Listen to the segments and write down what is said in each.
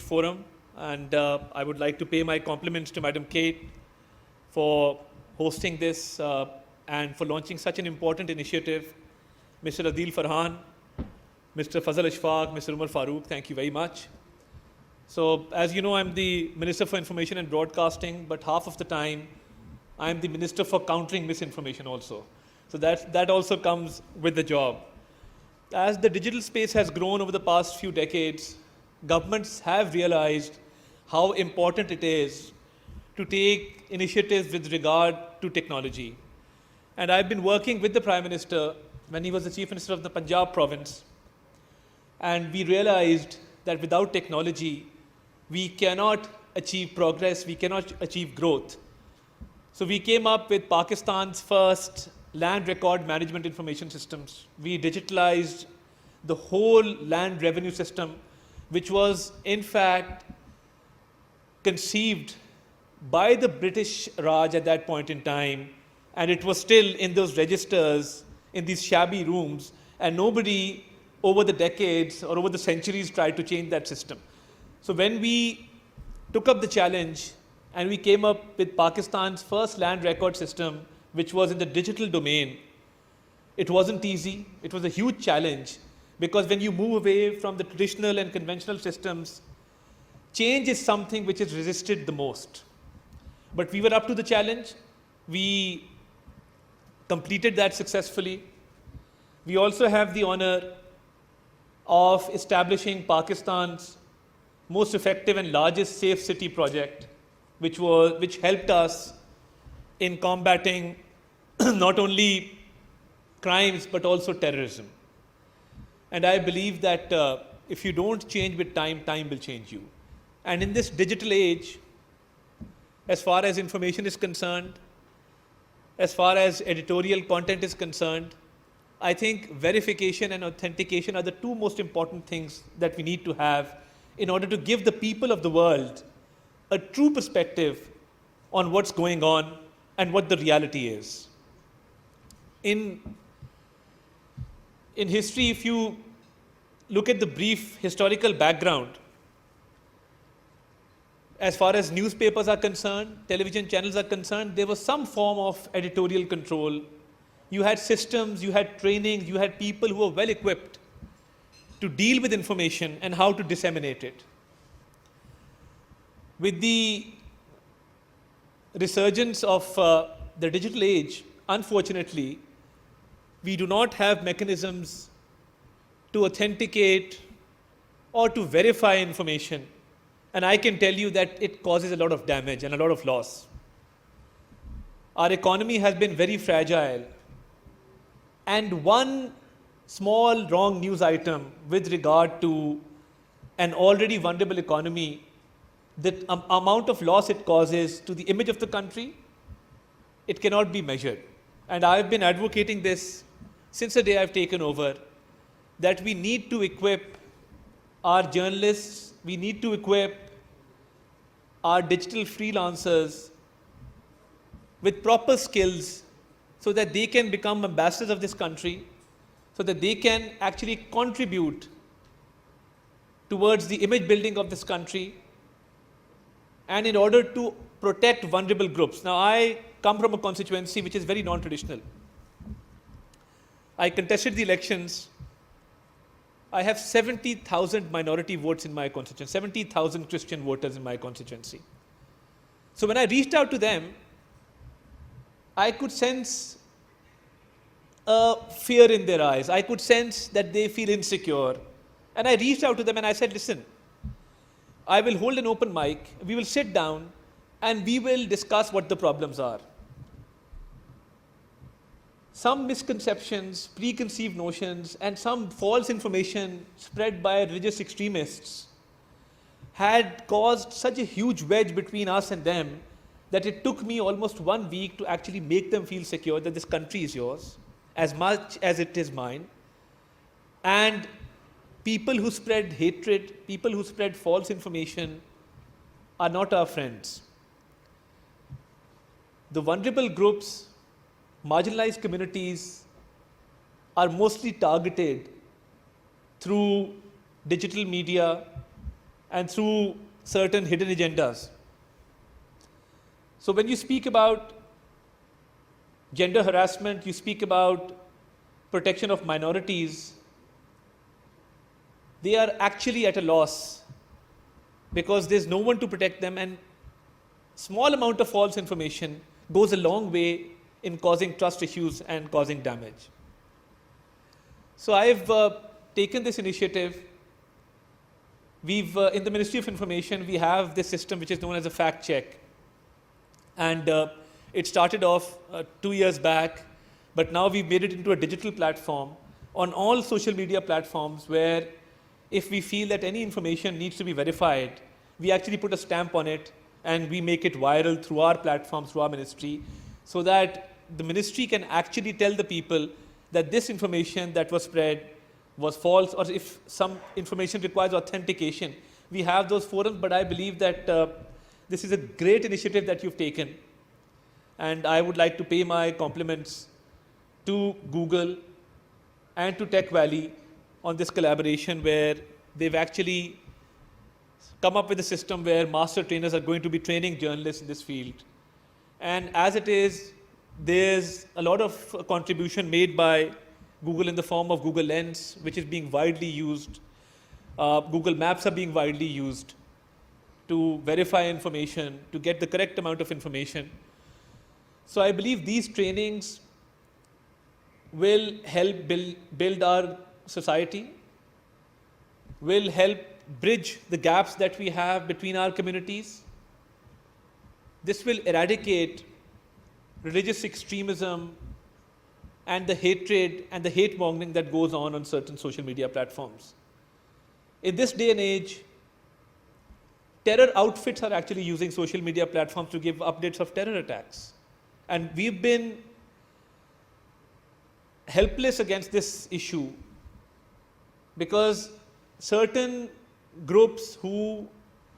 Forum, and I would like to pay my compliments to Madam Kate for hosting this and for launching such an important initiative. Mr. Adil Farhan, Mr. Fazal Ashfaq, Mr. Umar Farooq, thank you very much. So, as you know, I'm the Minister for Information and Broadcasting, but half of the time I'm the Minister for countering misinformation also. So that also comes with the job. As the digital space has grown over the past few decades, governments have realized how important it is to take initiatives with regard to technology. And I've been working with the Prime Minister when he was the Chief Minister of the Punjab province. And we realized that without technology, we cannot achieve progress, we cannot achieve growth. So we came up with Pakistan's first land record management information systems. We digitalized the whole land revenue system, which was in fact conceived by the British Raj at that point in time, and it was still in those registers, in these shabby rooms, and nobody over the decades or over the centuries tried to change that system. So when we took up the challenge and we came up with Pakistan's first land record system, which was in the digital domain, it wasn't easy. It was a huge challenge, because when you move away from the traditional and conventional systems, change is something which is resisted the most. But we were up to the challenge. We completed that successfully. We also have the honor of establishing Pakistan's most effective and largest safe city project, which helped us in combating not only crimes but also terrorism. And I believe that if you don't change with time, time will change you. And in this digital age, as far as information is concerned, as far as editorial content is concerned, I think verification and authentication are the two most important things that we need to have in order to give the people of the world a true perspective on what's going on and what the reality is. In history, if you look at the brief historical background, as far as newspapers are concerned, television channels are concerned, there was some form of editorial control. You had systems, you had training, you had people who were well equipped to deal with information and how to disseminate it. With the resurgence of the digital age, unfortunately, we do not have mechanisms to authenticate or to verify information. And I can tell you that it causes a lot of damage and a lot of loss. Our economy has been very fragile. And one small wrong news item with regard to an already vulnerable economy, the amount of loss it causes to the image of the country, it cannot be measured. And I've been advocating this since the day I've taken over, that we need to equip our journalists, we need to equip our digital freelancers with proper skills so that they can become ambassadors of this country, so that they can actually contribute towards the image building of this country, and in order to protect vulnerable groups. Now, I come from a constituency which is very non-traditional. I contested the elections. I have 70,000 minority votes in my constituency, 70,000 Christian voters in my constituency. So when I reached out to them, I could sense a fear in their eyes. I could sense that they feel insecure. And I reached out to them and I said, listen, I will hold an open mic, we will sit down and we will discuss what the problems are. Some misconceptions, preconceived notions, and some false information spread by religious extremists had caused such a huge wedge between us and them that it took me almost 1 week to actually make them feel secure that this country is yours as much as it is mine. And people who spread hatred, people who spread false information are not our friends. The vulnerable groups, marginalized communities are mostly targeted through digital media, and through certain hidden agendas. So when you speak about gender harassment, you speak about protection of minorities, they are actually at a loss because there's no one to protect them, and small amount of false information goes a long way in causing trust issues and causing damage. So I've taken this initiative. We've, in the Ministry of Information, we have this system which is known as a fact check. And it started off 2 years back, but now we've made it into a digital platform on all social media platforms where if we feel that any information needs to be verified, we actually put a stamp on it and we make it viral through our platforms, through our ministry, so that the ministry can actually tell the people that this information that was spread was false, or if some information requires authentication, we have those forums. But I believe that this is a great initiative that you've taken, and I would like to pay my compliments to Google and to Tech Valley on this collaboration, where they've actually come up with a system where master trainers are going to be training journalists in this field. And as it is, there's a lot of contribution made by Google in the form of Google Lens, which is being widely used. Google Maps are being widely used to verify information, to get the correct amount of information. So I believe these trainings will help build our society, will help bridge the gaps that we have between our communities. This will eradicate religious extremism and the hatred and the hate mongering that goes on certain social media platforms. In this day and age, terror outfits are actually using social media platforms to give updates of terror attacks. And we've been helpless against this issue because certain groups who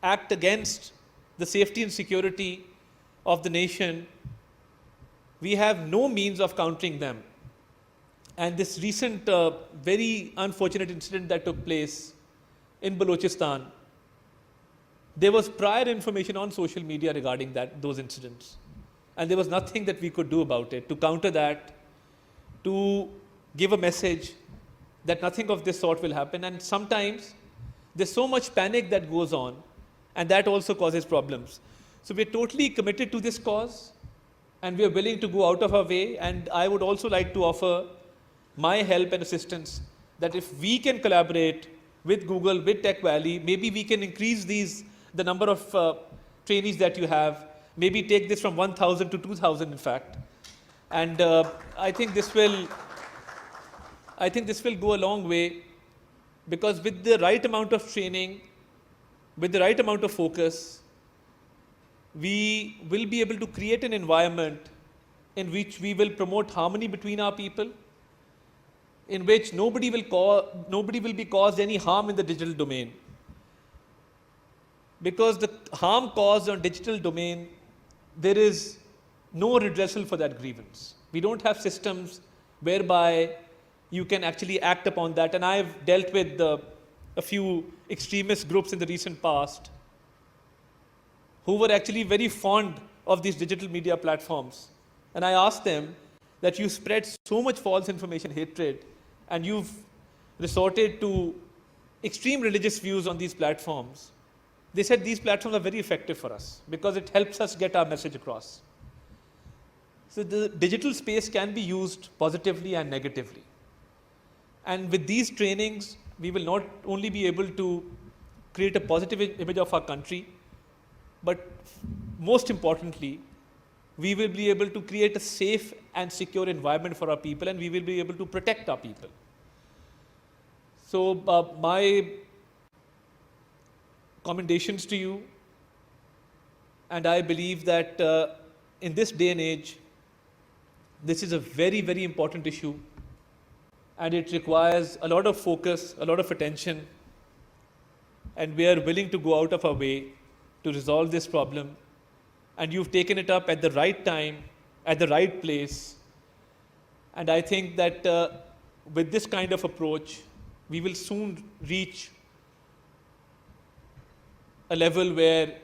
act against the safety and security of the nation, we have no means of countering them. And this recent very unfortunate incident that took place in Balochistan, there was prior information on social media regarding those incidents. And there was nothing that we could do about it to counter that, to give a message that nothing of this sort will happen. And sometimes there's so much panic that goes on, and that also causes problems. So we're totally committed to this cause, and we're willing to go out of our way. And I would also like to offer my help and assistance that if we can collaborate with Google, with Tech Valley, maybe we can increase the number of trainees that you have, maybe take this from 1,000 to 2,000 in fact. And I think this will go a long way, because with the right amount of training, with the right amount of focus, we will be able to create an environment in which we will promote harmony between our people, in which nobody will be caused any harm in the digital domain. Because the harm caused on digital domain, there is no redressal for that grievance. We don't have systems whereby you can actually act upon that. And I've dealt with a few extremist groups in the recent past who were actually very fond of these digital media platforms. And I asked them that you spread so much false information, hatred, and you've resorted to extreme religious views on these platforms. They said these platforms are very effective for us because it helps us get our message across. So the digital space can be used positively and negatively. And with these trainings, we will not only be able to create a positive image of our country, but most importantly, we will be able to create a safe and secure environment for our people, and we will be able to protect our people. So my commendations to you, and I believe that in this day and age, this is a very, very important issue, and it requires a lot of focus, a lot of attention, and we are willing to go out of our way to resolve this problem. And you've taken it up at the right time, at the right place. And I think that with this kind of approach, we will soon reach a level where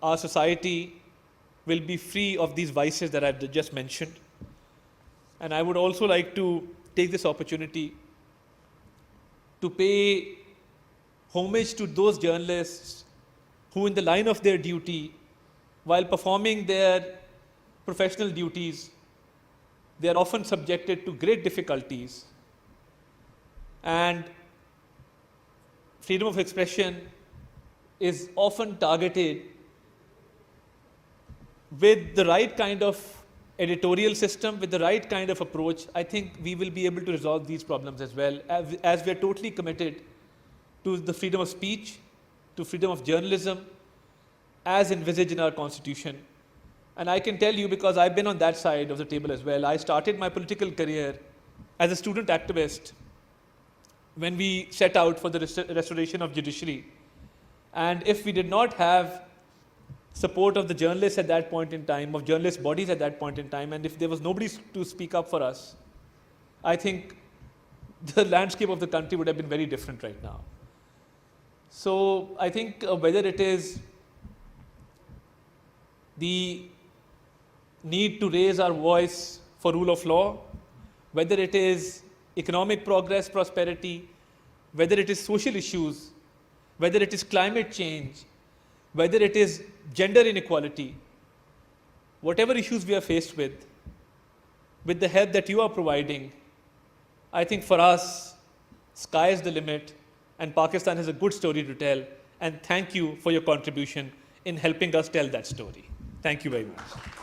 our society will be free of these vices that I've just mentioned. And I would also like to take this opportunity to pay homage to those journalists who, in the line of their duty, while performing their professional duties, they are often subjected to great difficulties. And freedom of expression is often targeted with the right kind of editorial system, with the right kind of approach. I think we will be able to resolve these problems as well, as we are totally committed to the freedom of speech, to freedom of journalism, as envisaged in our Constitution. And I can tell you, because I've been on that side of the table as well, I started my political career as a student activist when we set out for the restoration of judiciary. And if we did not have support of the journalists at that point in time, of journalist bodies at that point in time, and if there was nobody to speak up for us, I think the landscape of the country would have been very different right now. So I think whether it is the need to raise our voice for rule of law, whether it is economic progress, prosperity, whether it is social issues, whether it is climate change, whether it is gender inequality, whatever issues we are faced with the help that you are providing, I think for us, sky is the limit, and Pakistan has a good story to tell. And thank you for your contribution in helping us tell that story. Thank you very much.